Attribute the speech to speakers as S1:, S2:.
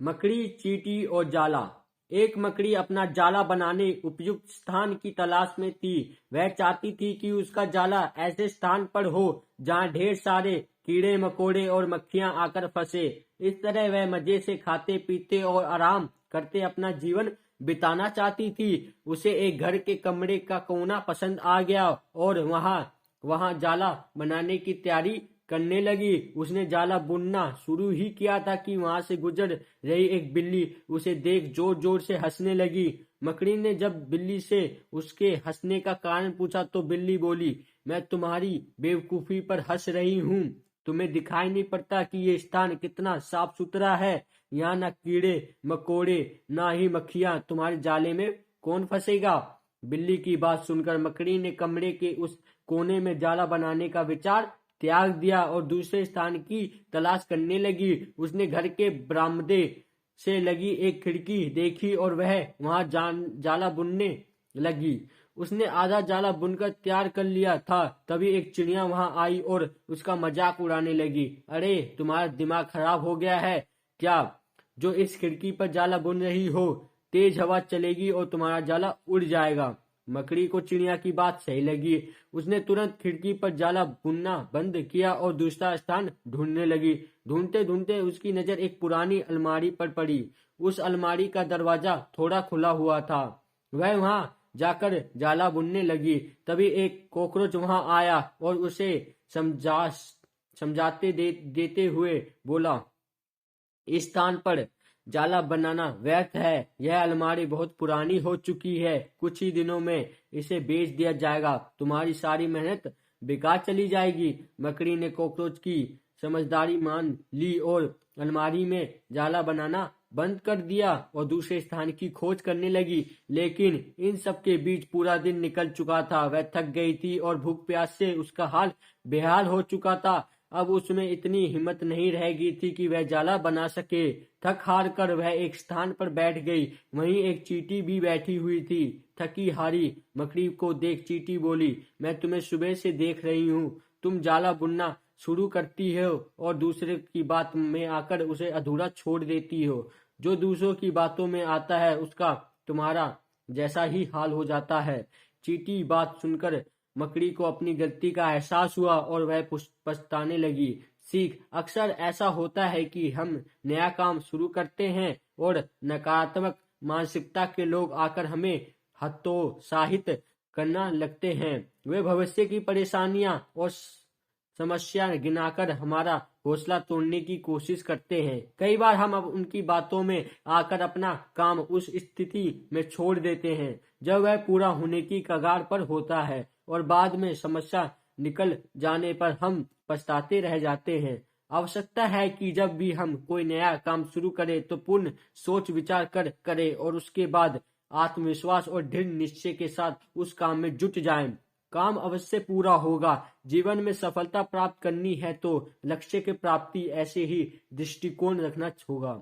S1: मकड़ी, चींटी और जाला। एक मकड़ी अपना जाला बनाने उपयुक्त स्थान की तलाश में थी। वह चाहती थी कि उसका जाला ऐसे स्थान पर हो जहाँ ढेर सारे कीड़े मकोड़े और मक्खियां आकर फंसे। इस तरह वह मजे से खाते पीते और आराम करते अपना जीवन बिताना चाहती थी। उसे एक घर के कमरे का कोना पसंद आ गया और वहां वहां जाला बनाने की तैयारी करने लगी। उसने जाला बुनना शुरू ही किया था कि वहां से गुजर रही एक बिल्ली उसे देख जोर जोर से हंसने लगी। मकड़ी ने जब बिल्ली से उसके हंसने का कारण पूछा तो बिल्ली बोली, मैं तुम्हारी बेवकूफी पर हंस रही हूँ। तुम्हें दिखाई नहीं पड़ता कि ये स्थान कितना साफ सुथरा है। यहाँ ना कीड़े मकोड़े ना ही मक्खियां। तुम्हारे जाले में कौन फंसेगा? बिल्ली की बात सुनकर मकड़ी ने कमरे के उस कोने में जाला बनाने का विचार त्याग दिया और दूसरे स्थान की तलाश करने लगी। उसने घर के बरामदे से लगी एक खिड़की देखी और वह वहां जाला बुनने लगी। उसने आधा जाला बुनकर तैयार कर लिया था, तभी एक चिड़िया वहां आई और उसका मजाक उड़ाने लगी। अरे, तुम्हारा दिमाग खराब हो गया है क्या, जो इस खिड़की पर जाला बुन रही हो? तेज हवा चलेगी और तुम्हारा जाला उड़ जाएगा। मकड़ी को चिड़िया की बात सही लगी। उसने तुरंत खिड़की पर जाला बुनना बंद किया और दूसरा स्थान ढूंढने लगी। ढूंढते ढूंढते उसकी नजर एक पुरानी अलमारी पर पड़ी। उस अलमारी का दरवाजा थोड़ा खुला हुआ था। वह वहां जाकर जाला बुनने लगी। तभी एक कॉकरोच वहां आया और उसे समझाते देते हुए बोला, इस स्थान पर जाला बनाना व्यर्थ है। यह अलमारी बहुत पुरानी हो चुकी है। कुछ ही दिनों में इसे बेच दिया जाएगा। तुम्हारी सारी मेहनत बेकार चली जाएगी। मकड़ी ने कॉकरोच की समझदारी मान ली और अलमारी में जाला बनाना बंद कर दिया और दूसरे स्थान की खोज करने लगी। लेकिन इन सब के बीच पूरा दिन निकल चुका था। वह थक गई थी और भूख प्यास से उसका हाल बेहाल हो चुका था। अब उसमें इतनी हिम्मत नहीं रह गई थी कि वह जाला बना सके। थक हार कर वह एक स्थान पर बैठ गई। वहीं एक चींटी भी बैठी हुई थी। थकी हारी मकड़ी को देख चींटी बोली, मैं तुम्हें सुबह से देख रही हूँ। तुम जाला बुनना शुरू करती हो और दूसरे की बात में आकर उसे अधूरा छोड़ देती हो। जो दूसरों की बातों में आता है उसका तुम्हारा जैसा ही हाल हो जाता है। चींटी बात सुनकर मकड़ी को अपनी गलती का एहसास हुआ और वह पछताने लगी। सीख, अक्सर ऐसा होता है कि हम नया काम शुरू करते हैं और नकारात्मक मानसिकता के लोग आकर हमें हतोत्साहित करना लगते हैं। वे भविष्य की परेशानियां और समस्या गिनाकर हमारा हौसला तोड़ने की कोशिश करते हैं। कई बार हम अब उनकी बातों में आकर अपना काम उस स्थिति में छोड़ देते हैं जब वह पूरा होने की कगार पर होता है और बाद में समस्या निकल जाने पर हम पछताते रह जाते हैं। आवश्यकता है कि जब भी हम कोई नया काम शुरू करें तो पूर्ण सोच विचार कर करें और उसके बाद आत्मविश्वास और दृढ़ निश्चय के साथ उस काम में जुट जाएं। काम अवश्य पूरा होगा। जीवन में सफलता प्राप्त करनी है तो लक्ष्य की प्राप्ति ऐसे ही दृष्टिकोण रखना होगा।